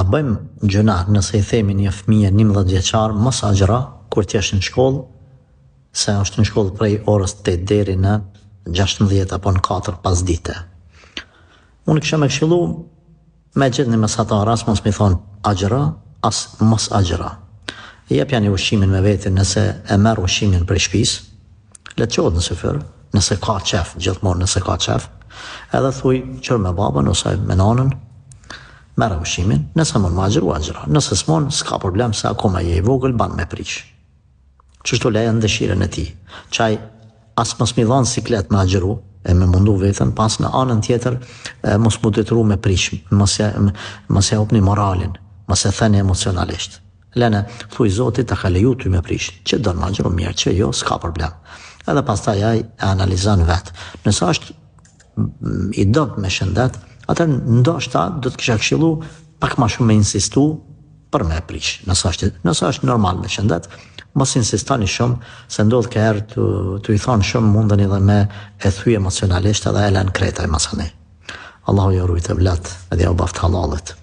a bëjmë gjëna nëse i themi një fëmijë 11 vjeçar mos agjëra kur t'jesh në shkollë, se është në shkollë prej orës 8 deri në 16 apo në 4 pasdite. Unë kisha me këshillu me gjithë një mesatarës mos mi thonë agjëra, as mos agjëra. Jep janë i ushqimin me vetin, nëse e merë ushqimin prej shtëpisë, le të qohet në syfër, nëse ka qef, gjithmonë nëse ka qef, edhe thuj qërë me babën ose me nanën, merë ushqimin, nëse mund ma agjëru, agjëra. Nëse s'mon, s'ka problem se akoma je i vogël, ban me prish. Qështu leje në dëshiren e ti. Qaj, as mos mi dhanë siklet me agjëru, e me mundu vetën, pas në anën tjetër, mos mu detru me prish, mos e opni moralin, mos e theni emocionalisht. Lene, thuj Zotit të ka leju ty me prish, që do në ma agjëru mirë, që jo, s'ka problem. Edhe pas ta jaj e analizan vetë. Nëse është i dob me shëndet, atër ndoshta do të kisha këshillu pak ma shumë me insistu për me prish. Nëse është normal me shëndet, mos insistoni shumë, se ndodh ka herë të i thonë shumë mundën edhe me e thuj emocionalisht edhe e len kreta i masani. Allahu ju rujtë e vlet, edhe ja u baft halalet.